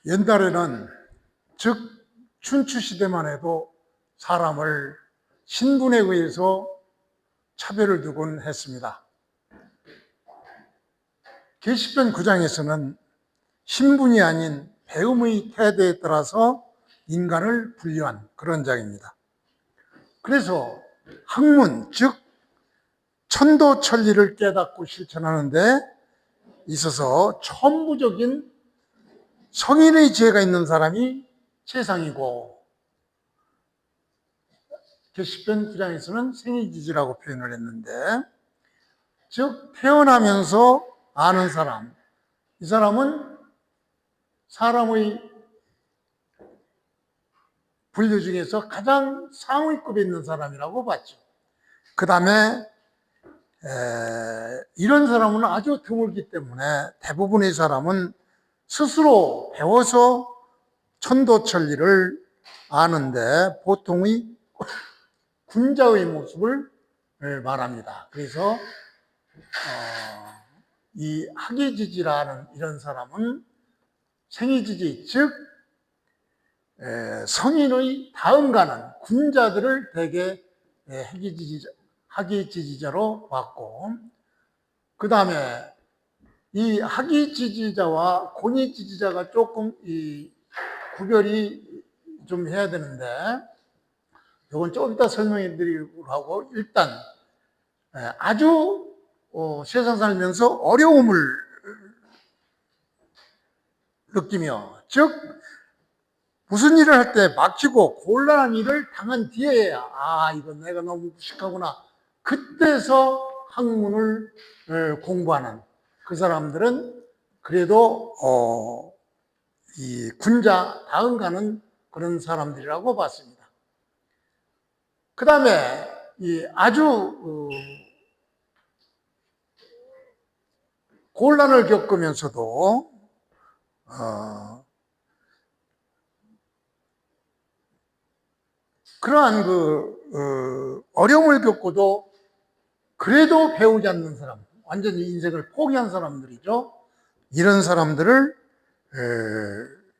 옛날에는 즉 춘추 시대만 해도 사람을 신분에 의해서 차별을 두곤 했습니다. 계시편 9장에서는 신분이 아닌 배움의 태도에 따라서 인간을 분류한 그런 장입니다. 그래서 학문, 즉 천도천리를 깨닫고 실천하는 데 있어서 천부적인 성인의 지혜가 있는 사람이 최상이고, 계시편 9장에서는 생이지지라고 표현을 했는데, 즉 태어나면서 아는 사람, 이 사람은 사람의 분류 중에서 가장 상위급에 있는 사람이라고 봤죠. 그 다음에 이런 사람은 아주 드물기 때문에 대부분의 사람은 스스로 배워서 천도천리를 아는데 보통의 군자의 모습을 말합니다. 그래서 이 학이지지라는 이런 사람은 생이지지, 즉 성인의 다음 가는 군자들을 대개 학이지지자로 봤고, 그 다음에 이 학이지지자와 권위지지자가 조금 이 구별이 좀 해야 되는데, 이건 조금 이따 설명해 드리려고 하고, 일단 아주 세상 살면서 어려움을 느끼며, 즉 무슨 일을 할 때 막히고 곤란한 일을 당한 뒤에야 이건 내가 너무 무식하구나, 그때서 학문을 공부하는 그 사람들은 그래도 이 군자 다음 가는 그런 사람들이라고 봤습니다. 그 다음에 이 아주 곤란을 겪으면서도 그러한 어려움을 겪고도 그래도 배우지 않는 사람, 완전히 인생을 포기한 사람들이죠. 이런 사람들을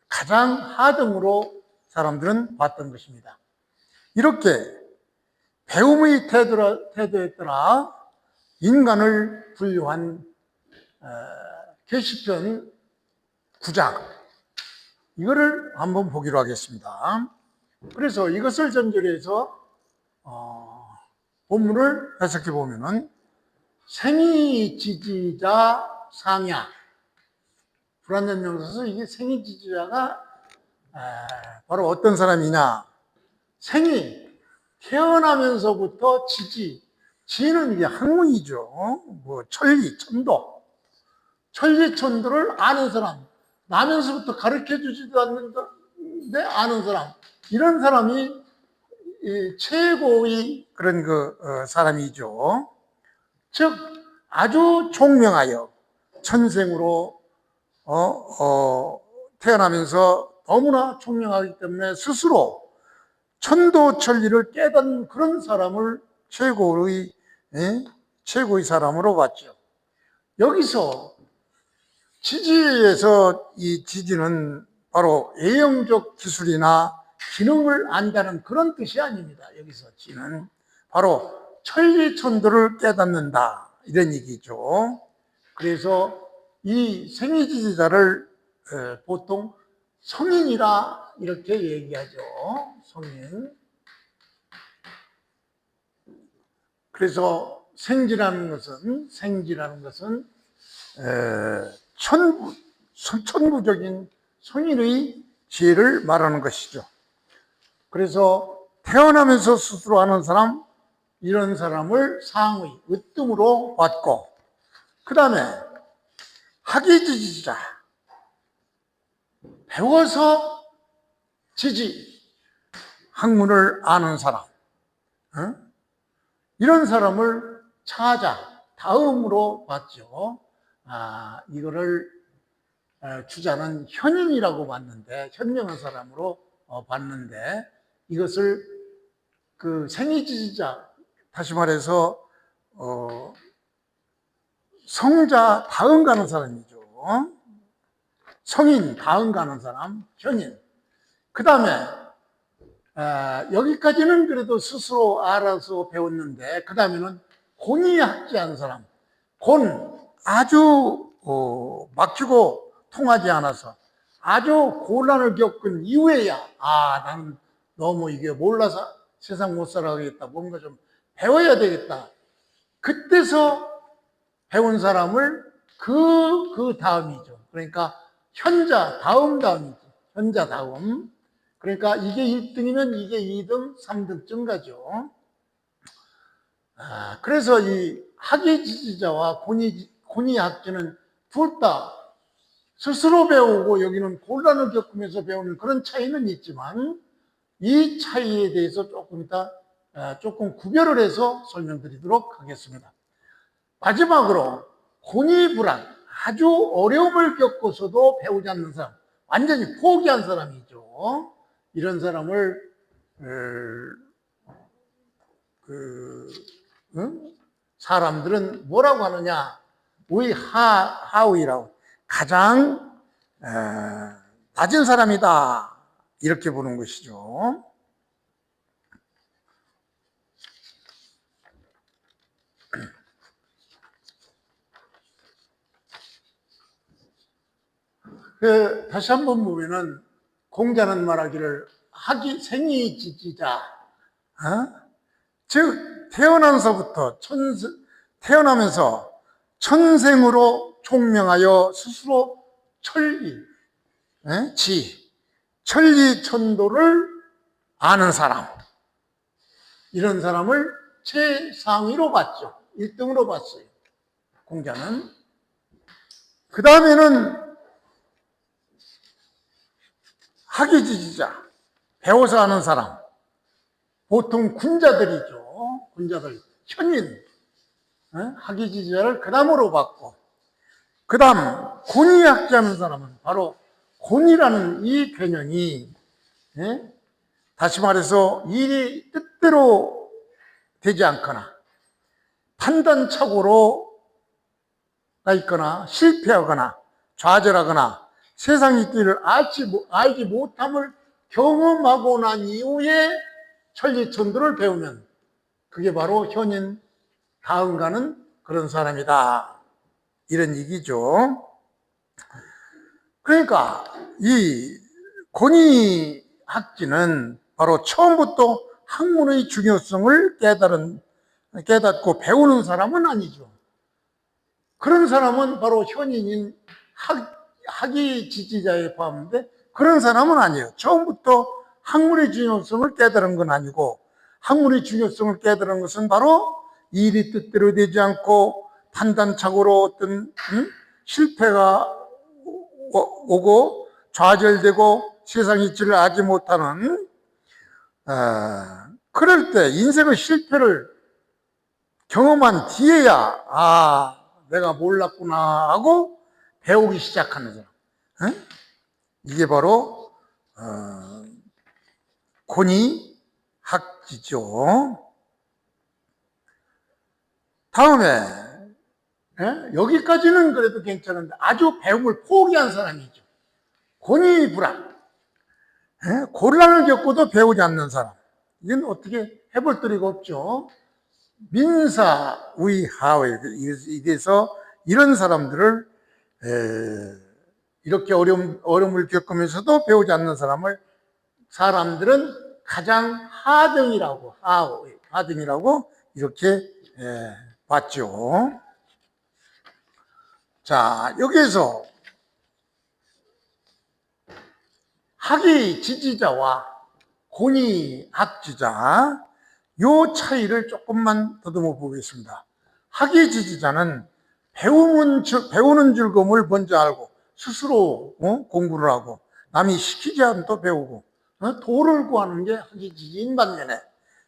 가장 하등으로 사람들은 봤던 것입니다. 이렇게 배움의 태도에 따라 인간을 분류한 계시편 9장, 이거를 한번 보기로 하겠습니다. 그래서 이것을 전제로 해서 본문을 해석해 보면은 생이지지자 상야, 불완전 명사에서 이게 생이지지자가 바로 어떤 사람이냐, 생이 태어나면서부터 지는 이게 학문이죠. 뭐 천리, 천도, 천리천도를 아는 사람, 나면서부터 가르쳐 주지도 않는데 아는 사람, 이런 사람이 최고의 그런 사람이죠. 즉 아주 총명하여 천생으로 태어나면서 너무나 총명하기 때문에 스스로 천도천리를 깨닫는 그런 사람을 최고의 사람으로 봤죠. 여기서 지지에서 이 지지는 바로 외형적 기술이나 기능을 안다는 그런 뜻이 아닙니다. 여기서 지는 바로 천리천도를 깨닫는다, 이런 얘기죠. 그래서 이 생이지지자를 보통 성인이라 이렇게 얘기하죠. 성인. 그래서 생지라는 것은 천부적인 성인의 지혜를 말하는 것이죠. 그래서 태어나면서 스스로 하는 사람, 이런 사람을 상의, 으뜸으로 봤고, 그 다음에 학이지지자, 배워서 학문을 아는 사람, 이런 사람을 다음으로 봤죠. 이거를 주자는 현인이라고 봤는데, 현명한 사람으로 봤는데, 이것을 생이지지자, 다시 말해서 성자 다음 가는 사람이죠. 성인, 다음 가는 사람, 현인. 그 다음에 여기까지는 그래도 스스로 알아서 배웠는데 그 다음에는 곤이 학지한 사람. 곤, 아주 막히고 통하지 않아서 아주 곤란을 겪은 이후에야 나는 너무 이게 몰라서 세상 못 살아가겠다. 뭔가 좀 배워야 되겠다. 그때서 배운 사람을 그 다음이죠. 그러니까 현자 다음이죠. 현자 다음. 그러니까 이게 1등이면 이게 2등, 3등쯤 가죠. 그래서 이 학예지지자와 곤이학지는 둘 다 스스로 배우고 여기는 곤란을 겪으면서 배우는 그런 차이는 있지만 이 차이에 대해서 조금 이따 조금 구별을 해서 설명드리도록 하겠습니다. 마지막으로 곤이불안, 아주 어려움을 겪고서도 배우지 않는 사람, 완전히 포기한 사람이죠. 이런 사람을 사람들은 뭐라고 하느냐? 하위라고, 가장 낮은 사람이다, 이렇게 보는 것이죠. 다시 한번 보면은 공자는 말하기를 생이 지지자, 즉 태어나면서 천생으로 총명하여 스스로 천리천도를 아는 사람, 이런 사람을 최상위로 봤죠. 1등으로 봤어요, 공자는. 그 다음에는 학예지지자, 배워서 아는 사람, 보통 군자들이죠. 군자들, 현인, 학예지지자를 그 다음으로 봤고, 그 다음 곤이학자는 사람은 바로 곤이라는 이 개념이, 다시 말해서 일이 뜻대로 되지 않거나 판단착오로 있거나 실패하거나 좌절하거나 세상 있기를 알지 못함을 경험하고 난 이후에 천리천도를 배우면 그게 바로 현인, 다음 가는 그런 사람이다, 이런 얘기죠. 그러니까 이 곤이학지는 바로 처음부터 학문의 중요성을 깨닫고 배우는 사람은 아니죠. 그런 사람은 바로 현인인 학예지지자에 포함인데 그런 사람은 아니에요. 처음부터 학문의 중요성을 깨달은 건 아니고, 학문의 중요성을 깨달은 것은 바로 일이 뜻대로 되지 않고 판단착오로 어떤 실패가 오고 좌절되고 세상 이치를 알지 못하는, 그럴 때 인생의 실패를 경험한 뒤에야 내가 몰랐구나 하고 배우기 시작하는 사람, 이게 바로 곤이학지죠. 다음에 여기까지는 그래도 괜찮은데 아주 배움을 포기한 사람이죠. 곤이불안, 곤란을 겪고도 배우지 않는 사람, 이건 어떻게 해볼 도리가 없죠. 민사위하위, 이래서 이런 사람들을 이렇게 어려움을 겪으면서도 배우지 않는 사람들은 가장 하등이라고 이렇게 봤죠. 자, 여기에서 학예지지자와 곤이학지자, 요 차이를 조금만 더듬어 보겠습니다. 학예지지자는 배우는 즐거움을 먼저 알고 스스로 공부를 하고 남이 시키지 않아도 배우고 도를 구하는 게 학예지지인 반면에,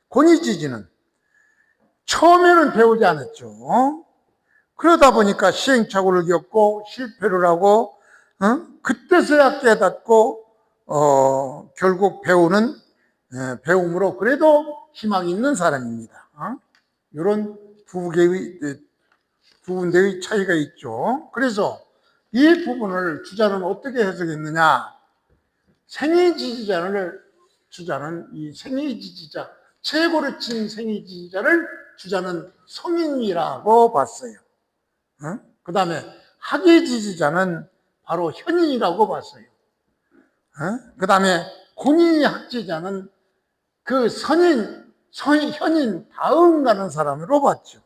곤이지지는 처음에는 배우지 않았죠. 그러다 보니까 시행착오를 겪고 실패를 하고 그때서야 깨닫고 결국 배움으로 그래도 희망이 있는 사람입니다. 이런 두 군데의 차이가 있죠. 그래서 이 부분을 주자는 어떻게 해석했느냐? 생이지지자를 주자는 이 생이지지자, 최고로 친 생이지지자를 주자는 성인이라고 봤어요. 그 다음에 학예지지자는 바로 현인이라고 봤어요. 그 다음에 공의학지자는 그 현인 다음 가는 사람으로 봤죠.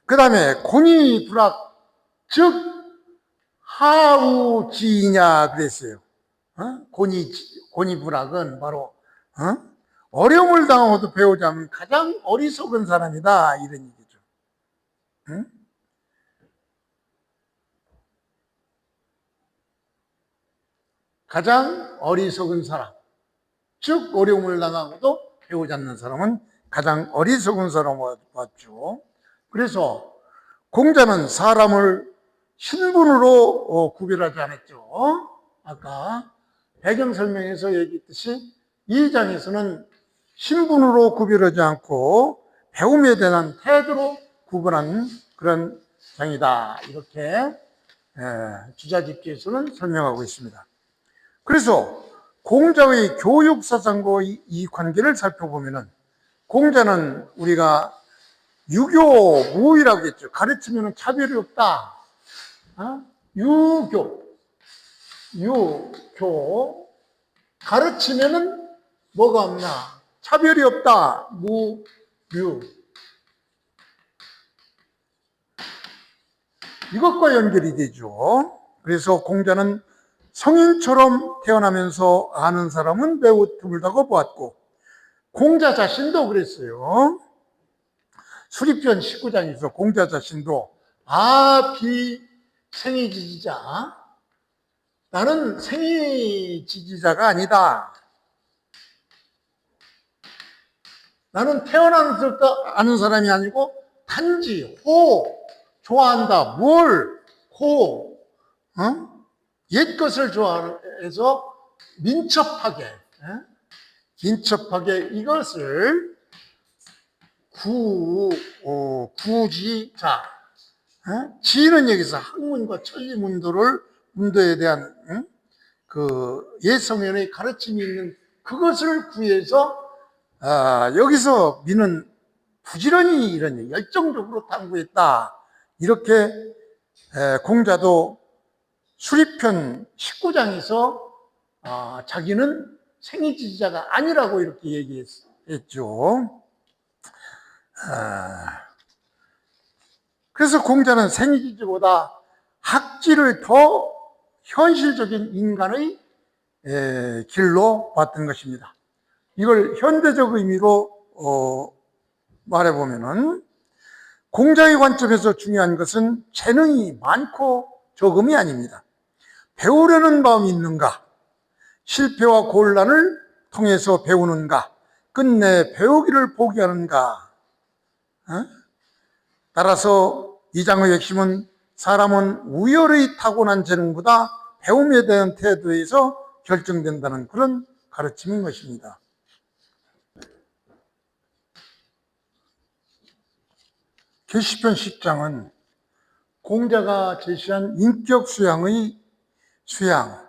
그 다음에 공의불학, 즉 하우지이냐 그랬어요. 공의불학은 바로 어려움을 당하고도 배우자면 가장 어리석은 사람이다 이런 얘기죠. 가장 어리석은 사람, 즉 어려움을 당하고도 배우지 않는 사람은 가장 어리석은 사람으로 봤죠. 그래서 공자는 사람을 신분으로 구별하지 않았죠. 아까 배경 설명에서 얘기했듯이 이 장에서는 신분으로 구별하지 않고 배움에 대한 태도로 구분하는 그런 장이다. 이렇게 주자집기에서는 설명하고 있습니다. 그래서 공자의 교육사상과 이 관계를 살펴보면 공자는 우리가 유교무이라고 했죠. 가르치면 차별이 없다. 유교 가르치면은 뭐가 없나? 차별이 없다. 유 이것과 연결이 되죠. 그래서 공자는 성인처럼 태어나면서 아는 사람은 매우 드물다고 보았고 공자 자신도 그랬어요. 수립편 19장에서 공자 자신도 비생이지지자, 나는 생이지지자가 아니다. 나는 태어나면서부터 아는 사람이 아니고 단지 좋아한다. 옛 것을 좋아해서 민첩하게 이것을 구지자. 지는 여기서 학문과 문도에 대한 그 옛성현의 가르침이 있는 그것을 구해서 여기서 미는 부지런히 이런 열정적으로 탐구했다. 이렇게 공자도 수립편 19장에서 자기는 생이지지자가 아니라고 이렇게 얘기했죠. 그래서 공자는 생이지지보다 학지를 더 현실적인 인간의 길로 봤던 것입니다. 이걸 현대적 의미로 말해보면은 공자의 관점에서 중요한 것은 재능이 많고 적음이 아닙니다. 배우려는 마음이 있는가, 실패와 곤란을 통해서 배우는가, 끝내 배우기를 포기하는가. 따라서 이 장의 핵심은 사람은 우열의 타고난 재능보다 배움에 대한 태도에서 결정된다는 그런 가르침인 것입니다. 계시편 10장은 공자가 제시한 인격 수양의 수양,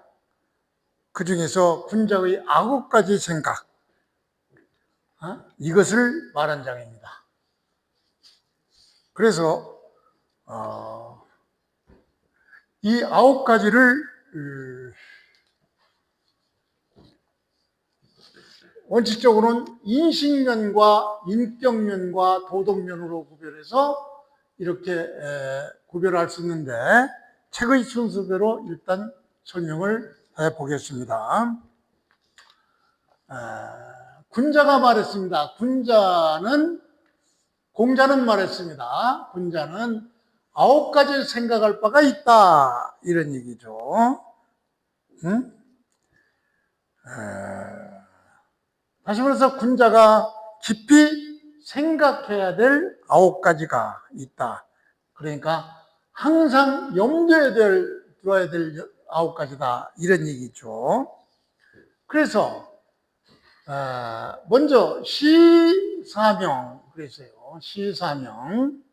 그 중에서 군자의 9가지 생각, 이것을 말한 장입니다. 그래서 이 9가지를 원칙적으로는 인식면과 인격면과 도덕면으로 구별해서 이렇게 구별할 수 있는데 책의 순서대로 일단 설명을 해보겠습니다. 군자가 말했습니다. 공자는 말했습니다. 군자는 9가지 생각할 바가 있다. 이런 얘기죠. 다시 말해서 군자가 깊이 생각해야 될 9가지가 있다. 그러니까 항상 염두에 두어야 될 9가지다. 이런 얘기죠. 그래서 먼저 시사명 그랬어요. 시사명.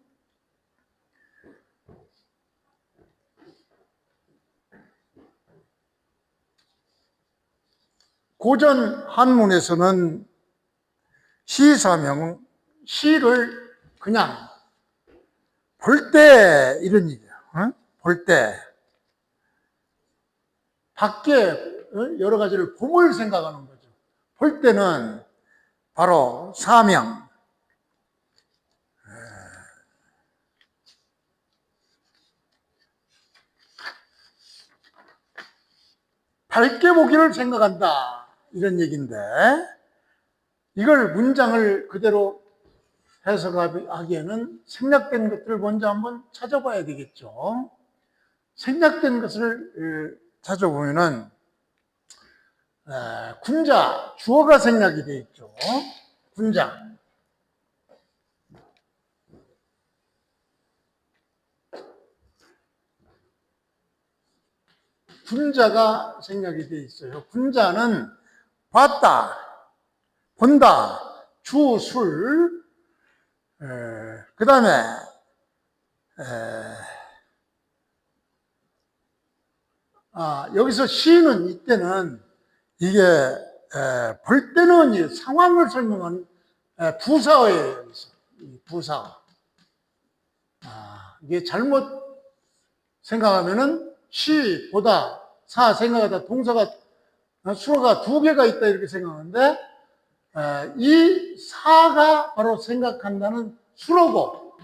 고전 한문에서는 시사명, 시를 그냥 볼 때 이런 얘기야. 볼 때 밖에 여러 가지를 봄을 생각하는 거죠. 볼 때는 바로 사명, 밝게 보기를 생각한다 이런 얘기인데, 이걸 문장을 그대로 해석하기에는 생략된 것들을 먼저 한번 찾아봐야 되겠죠. 생략된 것을 찾아보면은 군자, 주어가 생략이 되어 있죠. 군자. 군자가 생략이 되어 있어요. 군자는 봤다, 본다, 주, 술, 그 다음에 여기서 시는 이때는 이게 볼 때는 상황을 설명한 부사어예요. 여기서 부사. 이게 잘못 생각하면은 시, 보다, 사 생각하다 동사가 수어가 두 개가 있다 이렇게 생각하는데, 이 사가 바로 생각한다는 수어고,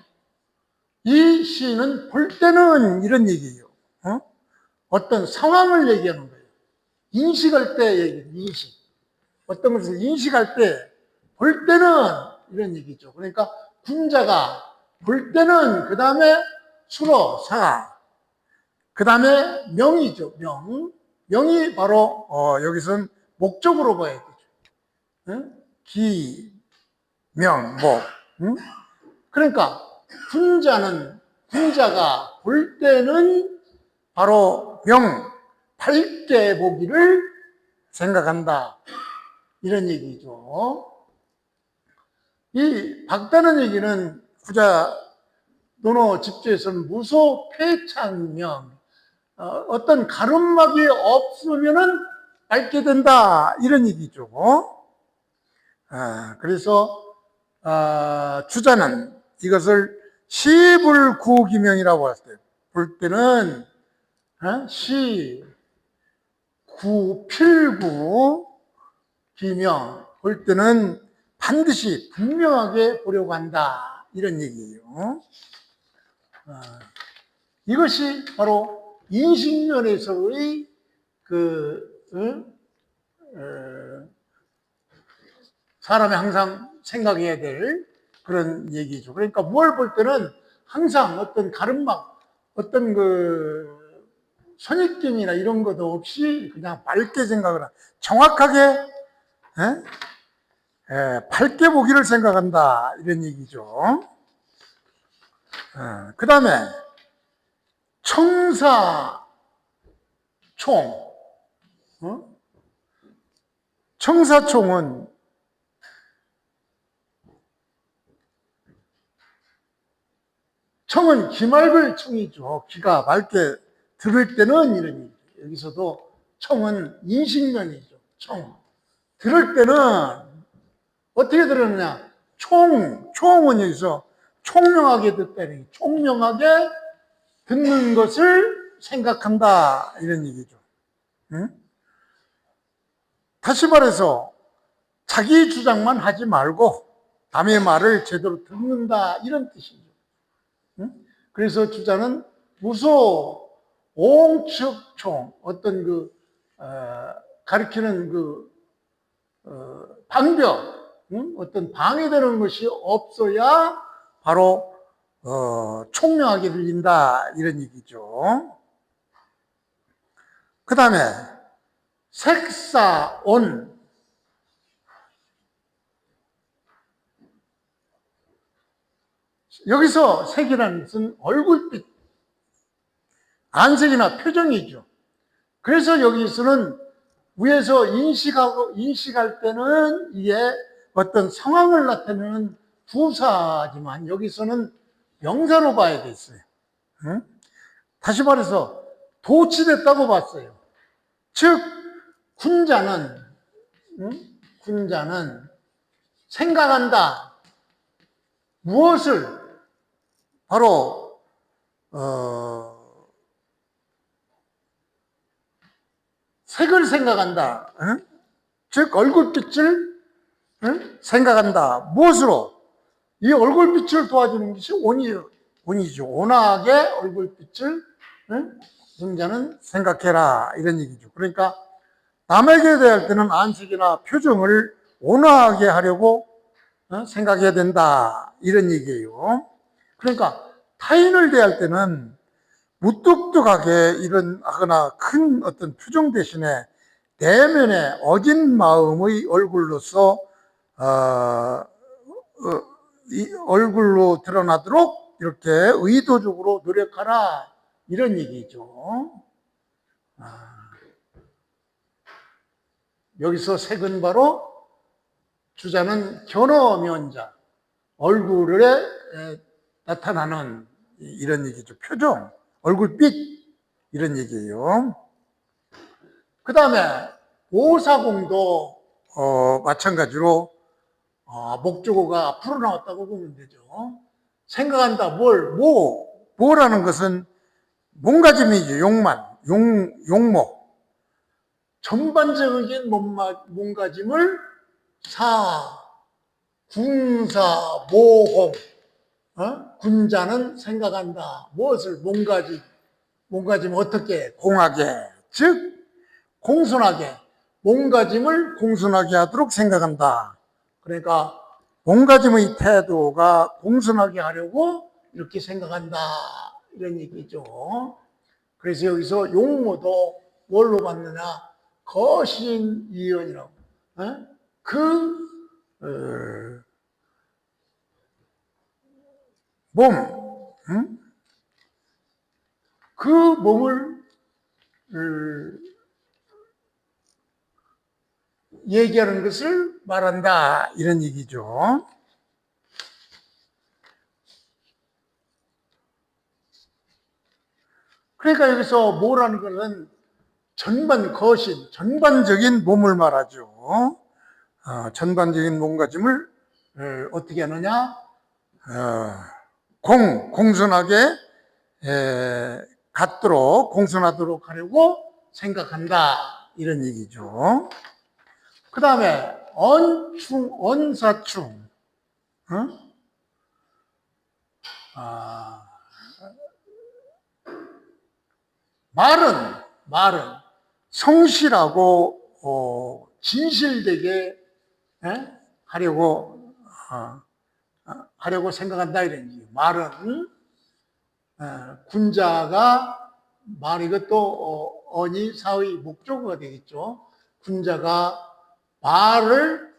이 시는 볼 때는 이런 얘기예요. 어떤 상황을 얘기하는 거예요. 인식할 때 얘기해요. 인식. 어떤 것을 인식할 때, 볼 때는 이런 얘기죠. 그러니까 군자가 볼 때는 그 다음에 수로, 사, 그 다음에 명이죠. 명. 명이 바로 여기서는 목적으로 봐야 되죠. 기, 명, 목. 그러니까 군자가 볼 때는 바로 명, 밝게 보기를 생각한다 이런 얘기죠. 이 밝다는 얘기는 구자 논어 집주에서는 무소 폐창명, 어떤 가름막이 없으면은 밝게 된다 이런 얘기죠. 그래서 주자는 이것을 시불구기명이라고 했어요. 볼 때는 시, 구, 필구, 기명, 볼 때는 반드시 분명하게 보려고 한다 이런 얘기예요. 이것이 바로 인식면에서의 사람이 항상 생각해야 될 그런 얘기죠. 그러니까 뭘 볼 때는 항상 어떤 가름막, 어떤 선입견이나 이런 것도 없이 그냥 밝게 생각을 정확하게 밝게 보기를 생각한다 이런 얘기죠. 그 다음에 청사총, 청사총은 청은 기맑을 청이죠. 귀가 맑게 들을 때는 이런 얘기죠. 여기서도 청은 인식면이죠. 청. 들을 때는 어떻게 들었느냐? 총은 여기서 총명하게 듣다니, 총명하게 듣는 것을 생각한다 이런 얘기죠. 다시 말해서 자기 주장만 하지 말고 남의 말을 제대로 듣는다 이런 뜻이죠. 그래서 주자는 무소 옹측총, 어떤 가리키는 방벽, 어떤 방해되는 것이 없어야 바로 총명하게 들린다 이런 얘기죠. 그 다음에 색사온, 여기서 색이라는 것은 얼굴빛, 안색이나 표정이죠. 그래서 여기서는 위에서 인식할 때는 이게 어떤 상황을 나타내는 부사지만 여기서는 명사로 봐야 됐어요. 다시 말해서 도취됐다고 봤어요. 즉 군자는 군자는 생각한다. 무엇을? 바로 색을 생각한다. 즉 얼굴빛을 생각한다. 무엇으로? 이 얼굴빛을 도와주는 것이 온이죠. 온화하게 얼굴빛을 승자는 생각해라, 이런 얘기죠. 그러니까 남에게 대할 때는 안색이나 표정을 온화하게 하려고 생각해야 된다, 이런 얘기예요. 그러니까 타인을 대할 때는 무뚝뚝하게 이런 하거나 큰 어떤 표정 대신에 내면의 어진 마음의 얼굴로서 이 얼굴로 드러나도록 이렇게 의도적으로 노력하라, 이런 얘기죠. 여기서 색은 바로 주자는 견어면자, 얼굴에 나타나는 이런 얘기죠. 표정, 얼굴빛, 이런 얘기예요. 그 다음에 오사공도 마찬가지로 목적어가 앞으로 나왔다고 보면 되죠. 생각한다. 뭐라는 것은 몸가짐이죠. 용모. 전반적인 몸가짐을 군사, 모공, 군자는 생각한다. 무엇을? 몸가짐 어떻게? 공하게. 즉, 공손하게. 몸가짐을 공손하게 하도록 생각한다. 그러니까 몸가짐의 태도가 공손하게 하려고 이렇게 생각한다, 이런 얘기죠. 그래서 여기서 용모도 뭘로 받느냐? 거신이언이라고. 몸, 그 몸을 얘기하는 것을 말한다, 이런 얘기죠. 그러니까 여기서 뭐라는 것은 전반적인 몸을 말하죠. 전반적인 몸가짐을 어떻게 하느냐? 공손하게 공손하도록 하려고 생각한다, 이런 얘기죠. 그 다음에 언사충. 말은 성실하고 진실되게 하려고 생각한다, 이런 얘기예요. 말은 군자가 이것도 언이 사의 목적어가 되겠죠. 군자가 말을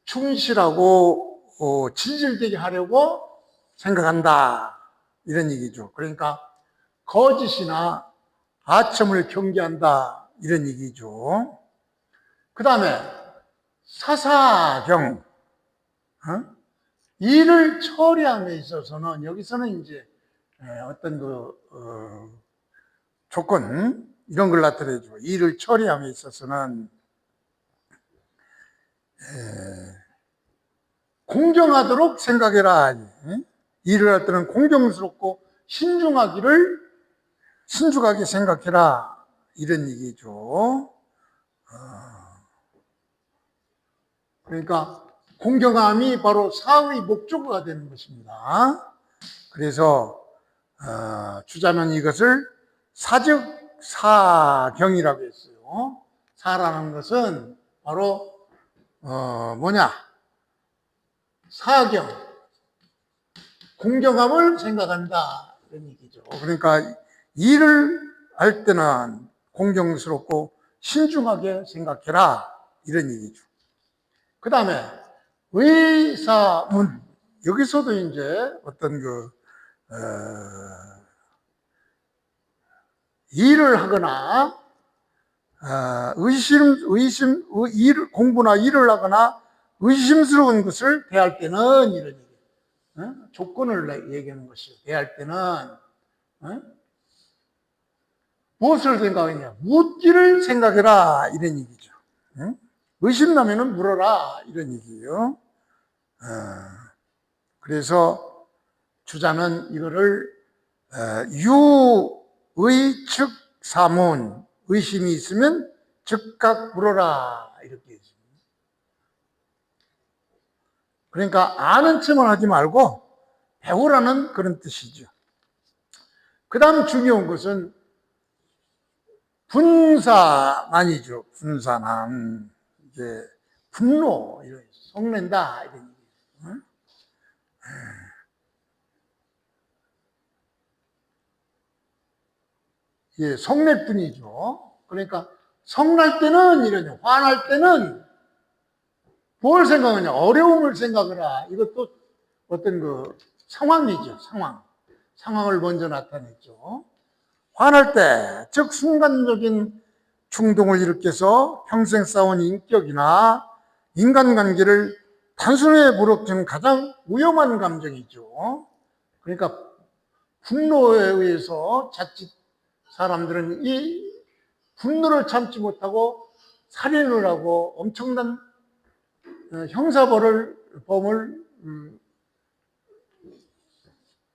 충실하고 진실되게 하려고 생각한다, 이런 얘기죠. 그러니까 거짓이나 아첨을 경계한다, 이런 얘기죠. 그 다음에 사사경, 일을 처리함에 있어서는 여기서는 이제 어떤 조건, 이런 걸 나타내죠. 일을 처리함에 있어서는 공정하도록 생각해라. 일을 할 때는 공정스럽고 신중하게 생각해라, 이런 얘기죠. 그러니까 공정함이 바로 사의 목적어가 되는 것입니다. 그래서 주자는 이것을 사즉사경이라고 했어요. 사라는 것은 바로 사경, 공정함을 생각한다, 이런 얘기죠. 그러니까 일을 할 때는 공정스럽고 신중하게 생각해라, 이런 얘기죠. 그 다음에 의사문, 여기서도 이제 어떤 일을 하거나 공부나 일을 하거나 의심스러운 것을 대할 때는, 이런 얘기, 조건을 얘기하는 것이요. 대할 때는 무엇을 생각하냐? 묻기를 생각해라, 이런 얘기죠. 의심나면은 물어라 이런 얘기예요. 그래서 주자는 이거를 유의측 사문, 의심이 있으면 즉각 물어라 이렇게 했습니다. 그러니까 아는 척만 하지 말고 배우라는 그런 뜻이죠. 그 다음 중요한 것은 분사난이죠. 분사난. 이제 분노, 속낸다 이런 얘기예요. 예, 성낼 뿐이죠. 그러니까 성날 때는 이러냐, 화날 때는 뭘 생각하냐, 어려움을 생각하라. 이것도 어떤 그 상황이죠, 상황을 먼저 나타냈죠. 화날 때, 즉 순간적인 충동을 일으켜서 평생 쌓은 인격이나 인간관계를 단순하게 무너뜨리는 가장 위험한 감정이죠. 그러니까 분노에 의해서 자칫 사람들은 이 분노를 참지 못하고 살인을 하고 엄청난 형사범을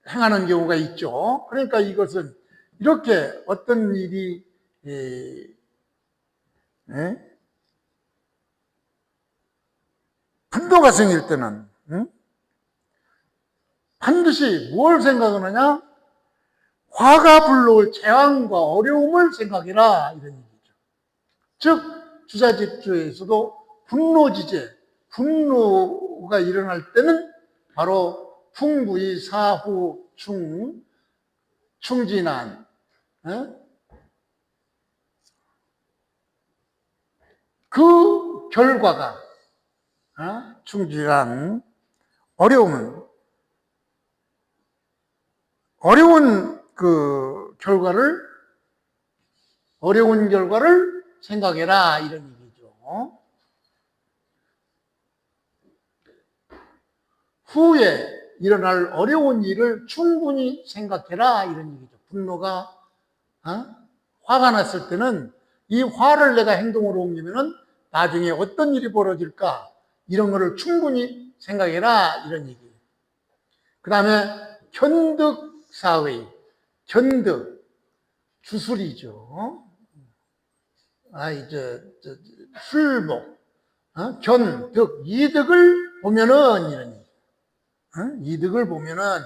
행하는 경우가 있죠. 그러니까 이것은 이렇게 어떤 일이 분노가 생길 때는 반드시 뭘 생각하느냐? 화가 불러올 재앙과 어려움을 생각해라 이런 얘기죠. 즉 주자집주에서도 분노지제, 분노가 일어날 때는 바로 풍부이 사후 충진한 그 결과가 충진한 어려운 그 어려운 결과를 생각해라 이런 얘기죠. 후에 일어날 어려운 일을 충분히 생각해라 이런 얘기죠. 분노가 화가 났을 때는 이 화를 내가 행동으로 옮기면은 나중에 어떤 일이 벌어질까 이런 거를 충분히 생각해라 이런 얘기예요. 그 다음에 견득사의, 견득 주술이죠. 술복, 견득, 이득을 보면은 이런 얘기. 이득을 보면은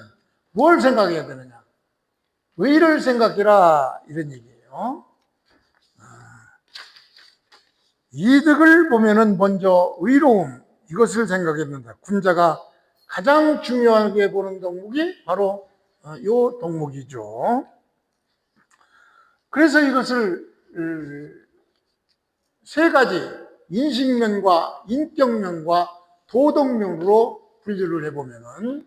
뭘 생각해야 되느냐? 의를 생각해라 이런 얘기예요. 이득을 보면은 먼저 의로움 이것을 생각해야 된다. 군자가 가장 중요하게 보는 덕목이 바로 이 덕목이죠. 그래서 이것을 세 가지 인식면과 인격면과 도덕면으로 분류를 해보면은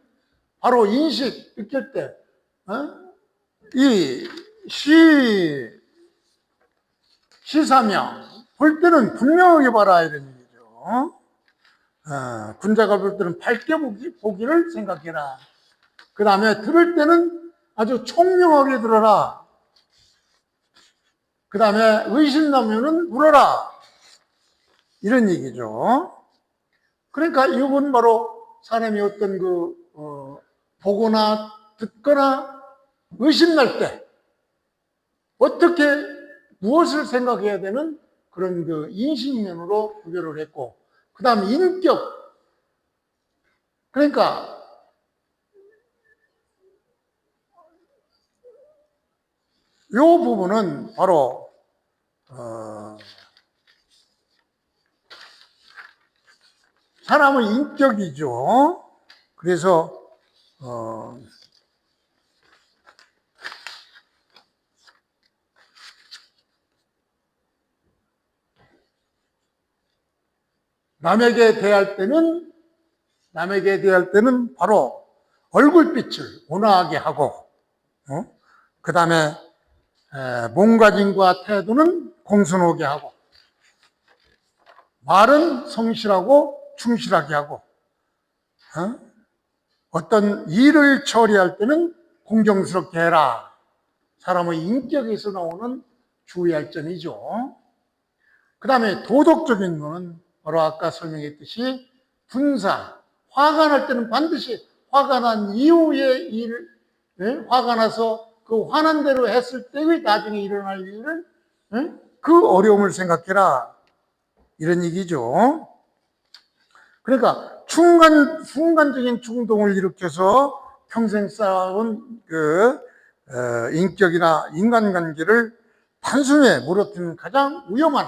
바로 인식 느낄 때 이 시사명 볼 때는 분명하게 봐라 이런 얘기죠. 군자가 볼 때는 밝게 보기를 생각해라. 그 다음에 들을 때는 아주 총명하게 들어라. 그 다음에 의심나면은 물어라. 이런 얘기죠. 그러니까 이건 바로 사람이 어떤 보거나 듣거나 의심날 때 어떻게 무엇을 생각해야 되는 그런 인식면으로 구별을 했고, 그 다음 인격. 그러니까 이 부분은 바로 사람의 인격이죠. 그래서 남에게 대할 때는 바로 얼굴빛을 온화하게 하고, 그 다음에 몸가짐과 태도는 공손하게 하고, 말은 성실하고 충실하게 하고, 어떤 일을 처리할 때는 공정스럽게 해라. 사람의 인격에서 나오는 주의할 점이죠. 그 다음에 도덕적인 거는 바로 아까 설명했듯이 분사, 화가 날 때는 반드시 화가 난 이후에 일을, 화가 나서 그 화난 대로 했을 때의 나중에 일어날 일을, 그 어려움을 생각해라. 이런 얘기죠. 그러니까 순간적인 충동을 일으켜서 평생 쌓아온 인격이나 인간관계를 단숨에 무너뜨리는 가장 위험한,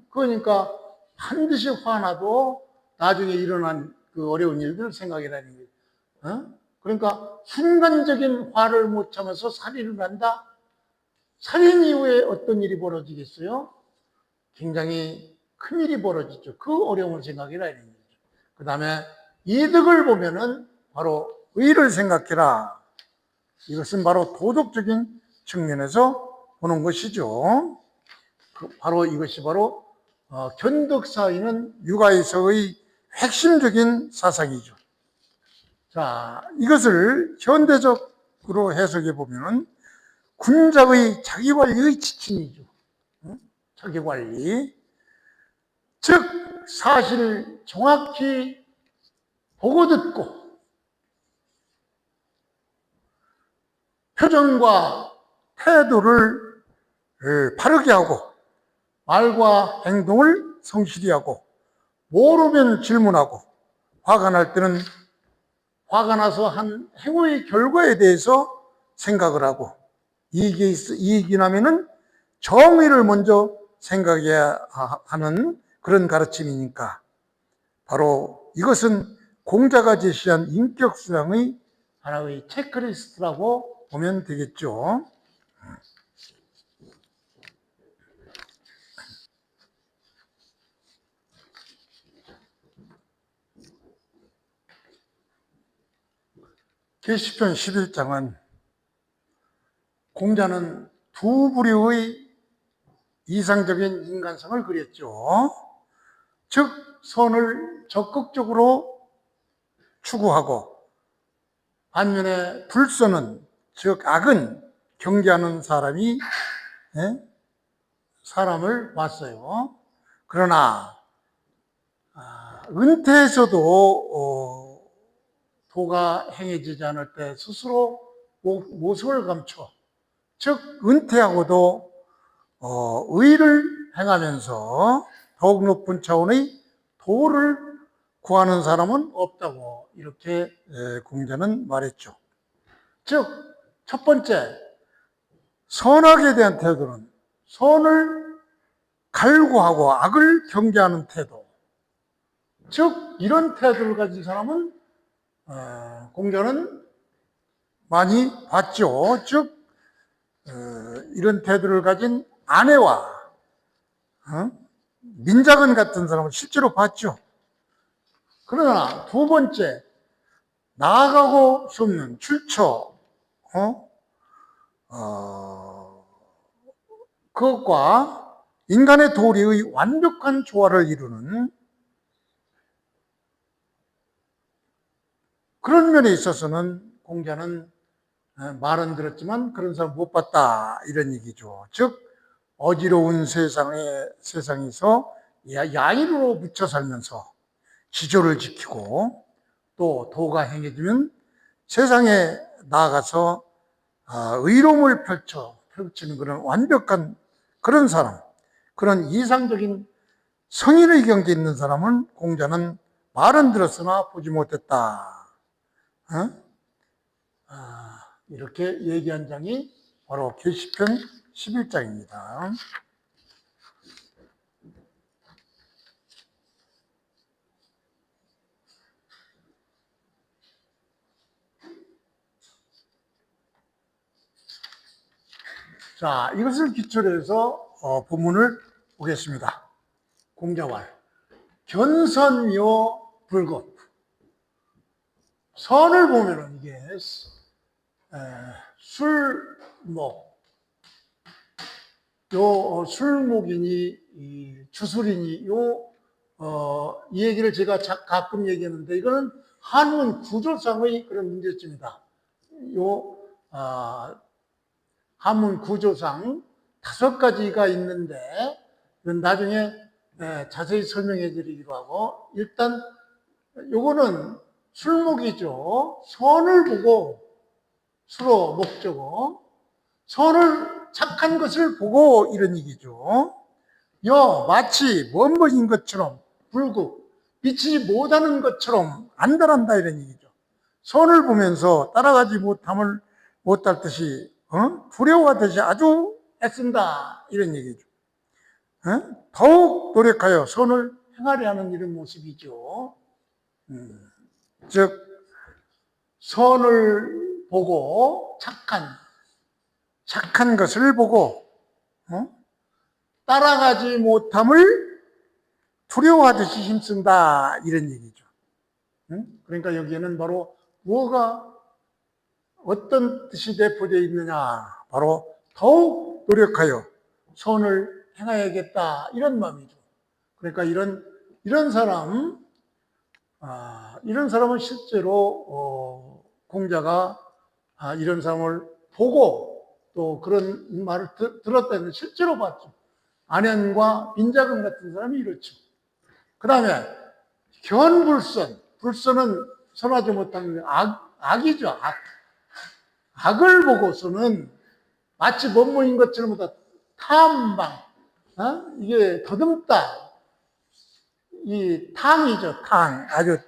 그러니까 반드시 화나도 나중에 일어난 그 어려운 일들을 생각해라는 거예요. 그러니까 순간적인 화를 못 참아서 살인을 한다? 살인 이후에 어떤 일이 벌어지겠어요? 굉장히 큰 일이 벌어지죠. 그 어려움을 생각해라 이런 거죠. 그 다음에 이득을 보면은 바로 의를 생각해라. 이것은 바로 도덕적인 측면에서 보는 것이죠. 바로 이것이 바로 견덕사의는 육아에서의 핵심적인 사상이죠. 자, 이것을 현대적으로 해석해 보면 군자의 자기관리의 지침이죠. 자기관리. 즉 사실을 정확히 보고 듣고 표정과 태도를 바르게 하고 말과 행동을 성실히 하고 모르면 질문하고 화가 날 때는 화가 나서 한 행위의 결과에 대해서 생각을 하고 이익이 나면은 정의를 먼저 생각해야 하는 그런 가르침이니까 바로 이것은 공자가 제시한 인격 수양의 하나의 체크리스트라고 보면 되겠죠. 계시편 11장은 공자는 두 부류의 이상적인 인간성을 그렸죠. 즉 선을 적극적으로 추구하고 반면에 불선은 즉 악은 경계하는 사람을 봤어요. 그러나 은퇴에서도 도가 행해지지 않을 때 스스로 모습을 감춰 즉 은퇴하고도 의를 행하면서 더욱 높은 차원의 도를 구하는 사람은 없다고 이렇게 공자는 말했죠. 즉 첫 번째 선악에 대한 태도는 선을 갈구하고 악을 경계하는 태도. 즉 이런 태도를 가진 사람은 공자는 많이 봤죠. 즉 이런 태도를 가진 아내와 민자근 같은 사람을 실제로 봤죠. 그러나 두 번째 나아가고 숨는 출처 그것과 인간의 도리의 완벽한 조화를 이루는 그런 면에 있어서는 공자는 말은 들었지만 그런 사람 못 봤다 이런 얘기죠. 즉 어지러운 세상에서 야인으로 묻혀 살면서 지조를 지키고 또 도가 행해지면 세상에 나아가서 의로움을 펼치는 그런 완벽한 그런 사람, 그런 이상적인 성인의 경지에 있는 사람은 공자는 말은 들었으나 보지 못했다. 이렇게 얘기한 장이 바로 계시편 11장입니다. 자, 이것을 기초로 해서 본문을 보겠습니다. 공자왈 견선요 불급. 선을 보면은 이게 술목이니 주술이니 이 얘기를 제가 가끔 얘기하는데 이거는 한문 구조상의 그런 문제점이다. 한문 구조상 5가지가 있는데 나중에 자세히 설명해 드리기로 하고, 일단 요거는 술목이죠. 선을 보고, 수로 목적어, 선을 착한 것을 보고 이런 얘기죠. 마치 먼먼인 것처럼 불국 비치지 못하는 것처럼 안달한다 이런 얘기죠. 선을 보면서 따라가지 못할 듯이 두려워하듯이 아주 애쓴다 이런 얘기죠. 더욱 노력하여 선을 행하려 하는 이런 모습이죠. 즉 선을 보고 착한 것을 보고 따라가지 못함을 두려워하듯이 힘쓴다 이런 얘기죠. 그러니까 여기에는 바로 뭐가 어떤 뜻이 내포되어 있느냐, 바로 더욱 노력하여 선을 행해야겠다 이런 마음이죠. 그러니까 이런 사람은 실제로 공자가 이런 사람을 보고 또 그런 말을 들었다는 실제로 봤죠. 안현과 빈자금 같은 사람이 이렇죠. 그 다음에 불선은 선하지 못하는 악이죠. 악을 보고서는 마치 먼먼인 것처럼 탐방, 이게 더듬다. 이 탕이죠, 탕. 아주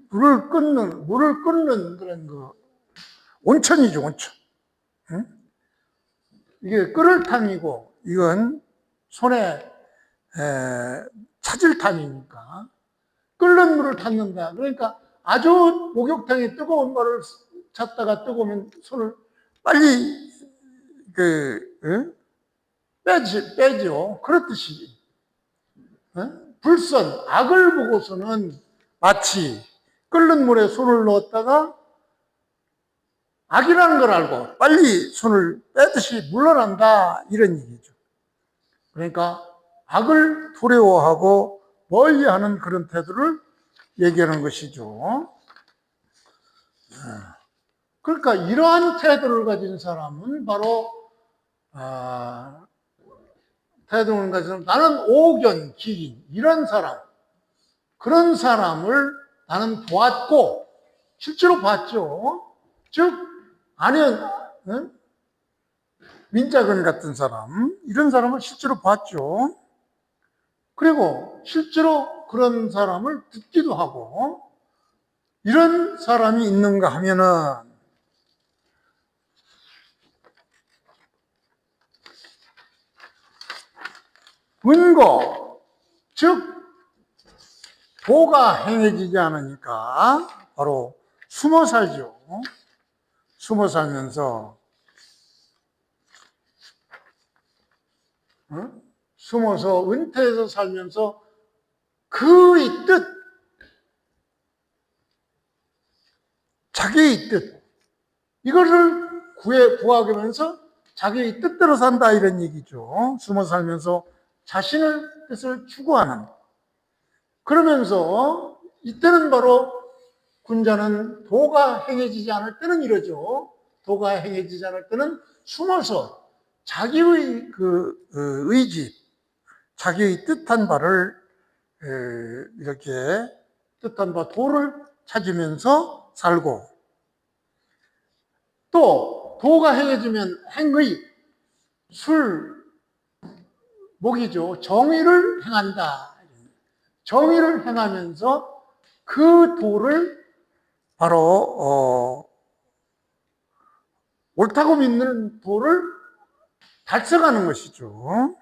물을 끓는 그런 온천이죠, 온천. 이게 끓을 탕이고, 이건 손에 찾을 탕이니까. 끓는 물을 탔는다. 그러니까 아주 목욕탕에 뜨거운 물을 찾다가 뜨거우면 손을 빨리 빼죠. 그렇듯이. 불선, 악을 보고서는 마치 끓는 물에 손을 넣었다가 악이라는 걸 알고 빨리 손을 빼듯이 물러난다 이런 얘기죠. 그러니까 악을 두려워하고 멀리하는 그런 태도를 얘기하는 것이죠. 그러니까 이러한 태도를 가진 사람은 바로 나는 오견, 기인 이런 사람, 그런 사람을 나는 보았고 실제로 봤죠. 즉 안현, 민자근 같은 사람, 이런 사람을 실제로 봤죠. 그리고 실제로 그런 사람을 듣기도 하고, 이런 사람이 있는가 하면은 은고, 즉 도가 행해지지 않으니까 바로 숨어 살죠. 숨어 살면서 숨어서 은퇴해서 살면서 그의 뜻, 자기의 뜻, 이거를 구하면서 자기의 뜻대로 산다 이런 얘기죠. 숨어 살면서 자신의 뜻을 추구하는. 그러면서 이때는 바로 군자는 도가 행해지지 않을 때는 이러죠. 도가 행해지지 않을 때는 숨어서 자기의 의지, 자기의 뜻한 바를 이렇게 뜻한 바 도를 찾으면서 살고, 또 도가 행해지면 행의, 목이죠. 정의를 행한다. 정의를 행하면서 그 도를 바로 옳다고 믿는 도를 달성하는 것이죠.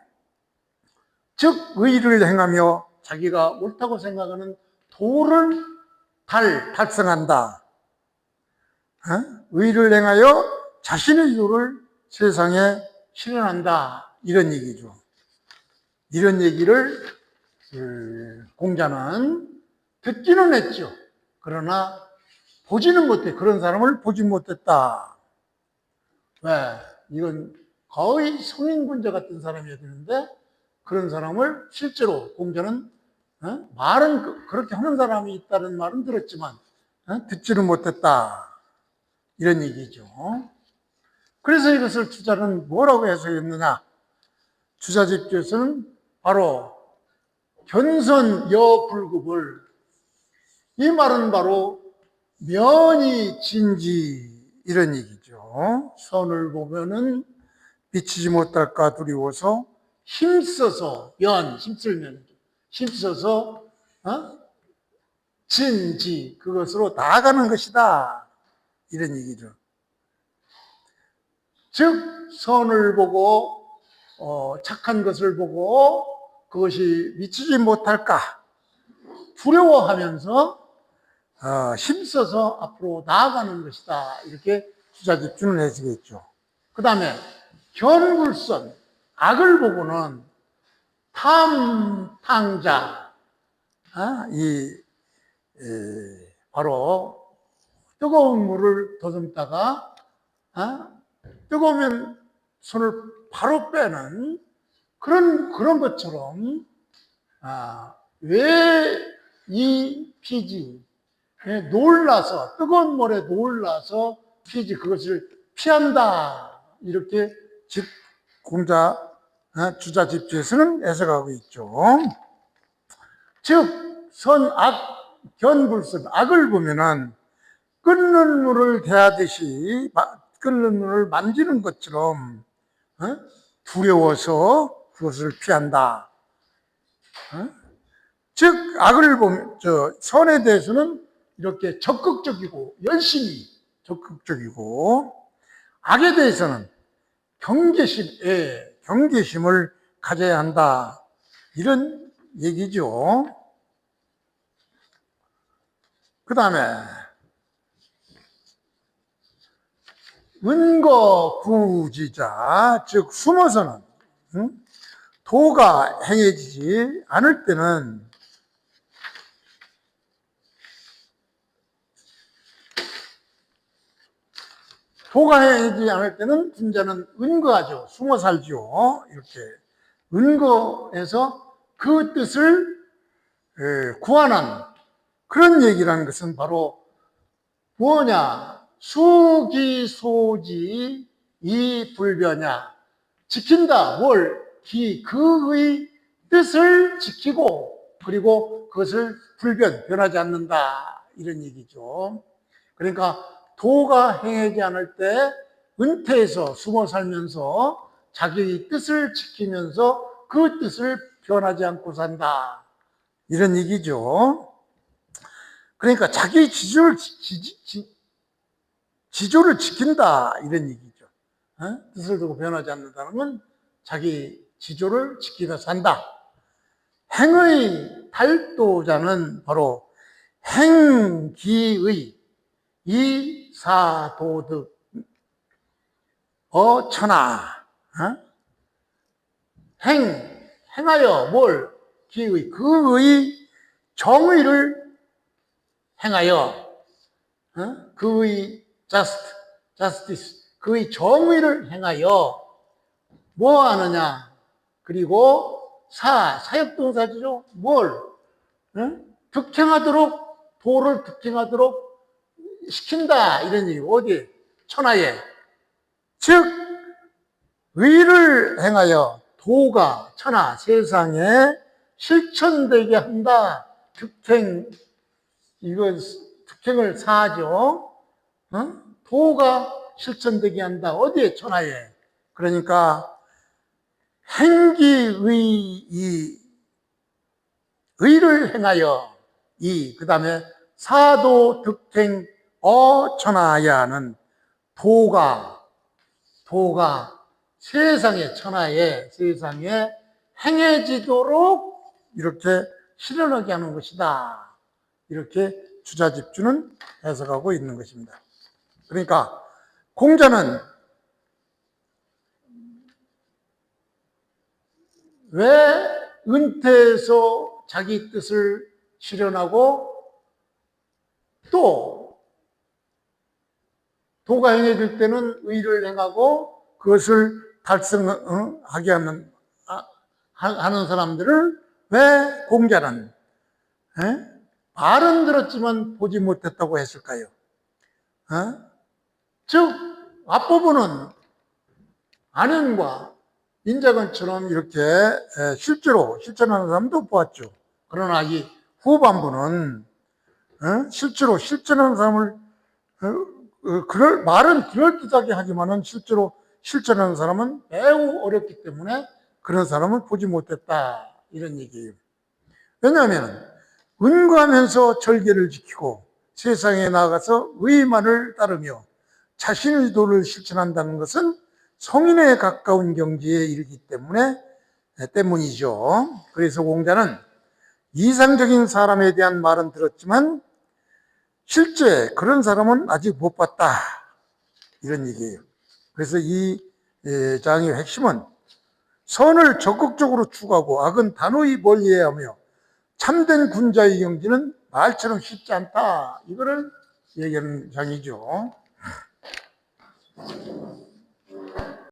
즉 의를 행하며 자기가 옳다고 생각하는 도를 달성한다. 의를 행하여 자신의 도를 세상에 실현한다. 이런 얘기죠. 이런 얘기를 공자는 듣기는 했죠. 그러나 보지는 못해. 그런 사람을 보지 못했다. 왜? 이건 거의 성인군자 같은 사람이어야 되는데 그런 사람을 실제로 공자는 말은 그렇게 하는 사람이 있다는 말은 들었지만 듣지는 못했다. 이런 얘기죠. 그래서 이것을 주자는 뭐라고 해석했느냐? 주자집주에서는 바로 견선여불급을, 이 말은 바로 면이진지 이런 얘기죠. 선을 보면은 미치지 못할까 두려워서 힘써서, 힘쓸면 힘써서 진지, 그것으로 나아가는 것이다 이런 얘기죠. 즉 선을 보고 착한 것을 보고 그것이 미치지 못할까 두려워하면서 힘써서 앞으로 나아가는 것이다, 이렇게 주자집주는 해석했죠. 그 다음에 견굴선, 악을 보고는 탐탕자, 바로 뜨거운 물을 더듬다가 뜨거우면 손을 바로 빼는 그런 것처럼, 왜 이 피지, 놀라서, 뜨거운 물에 놀라서 피지, 그것을 피한다, 이렇게 주자집주에서는 해석하고 있죠. 즉 선악 견불선, 악을 보면은 끓는 물을 대하듯이 끓는 물을 만지는 것처럼 두려워서 그것을 피한다. 즉 악을 보면, 선에 대해서는 이렇게 적극적이고 열심히 적극적이고, 악에 대해서는 경계심을 가져야 한다, 이런 얘기죠. 그 다음에 은거구지자, 즉 숨어서는 도가 행해지지 않을 때는 군자는 은거하죠. 숨어 살죠. 이렇게 은거해서 그 뜻을 구하는 그런 얘기라는 것은 바로 뭐냐? 수기소지 이불변야, 지킨다. 뭘? 그의 뜻을 지키고, 그리고 그것을 변하지 않는다, 이런 얘기죠. 그러니까 도가 행하지 않을 때 은퇴해서 숨어 살면서 자기의 뜻을 지키면서 그 뜻을 변하지 않고 산다, 이런 얘기죠. 그러니까 자기 지조를 지킨다, 이런 얘기죠. 뜻을 두고 변하지 않는다는 건 자기 지조를 지키며 산다. 행의 달도자는 바로 행기의 이사도득 천하, 행하여 뭘? 기의, 그의 정의를 행하여, 그의 justice, 그의 정의를 행하여 뭐 하느냐? 그리고 사역동사죠. 뭘? 득행하도록, 도를 득행하도록 시킨다, 이런 얘기. 어디? 천하에. 즉 의를 행하여 도가 천하 세상에 실천되게 한다. 득행을 사하죠. 도가 실천되게 한다. 어디에? 천하에. 그러니까 의를 행하여 그 다음에 사도 득행 천하야는 도가 세상에, 천하에, 세상에 행해지도록 이렇게 실현하게 하는 것이다, 이렇게 주자집주는 해석하고 있는 것입니다. 그러니까 공자는 왜 은퇴해서 자기 뜻을 실현하고 또 도가 행해질 때는 의를 행하고 그것을 달성하게 하는 사람들을 왜 공자는 말은 들었지만 보지 못했다고 했을까요? 즉 앞부분은 안현과 인자건처럼 이렇게 실제로 실천하는 사람도 보았죠. 그러나 이 후반부는 실제로 실천하는 사람을 말은 그럴듯하게 하지만은 실제로 실천하는 사람은 매우 어렵기 때문에 그런 사람을 보지 못했다, 이런 얘기예요. 왜냐하면 은구하면서 절개를 지키고 세상에 나가서 의만을 따르며 자신의 도를 실천한다는 것은 성인에 가까운 경지에 이르기 때문이죠. 그래서 공자는 이상적인 사람에 대한 말은 들었지만 실제 그런 사람은 아직 못 봤다, 이런 얘기예요. 그래서 이 장의 핵심은 선을 적극적으로 추구하고 악은 단호히 멀리해야 하며 참된 군자의 경지는 말처럼 쉽지 않다, 이거를 얘기하는 장이죠.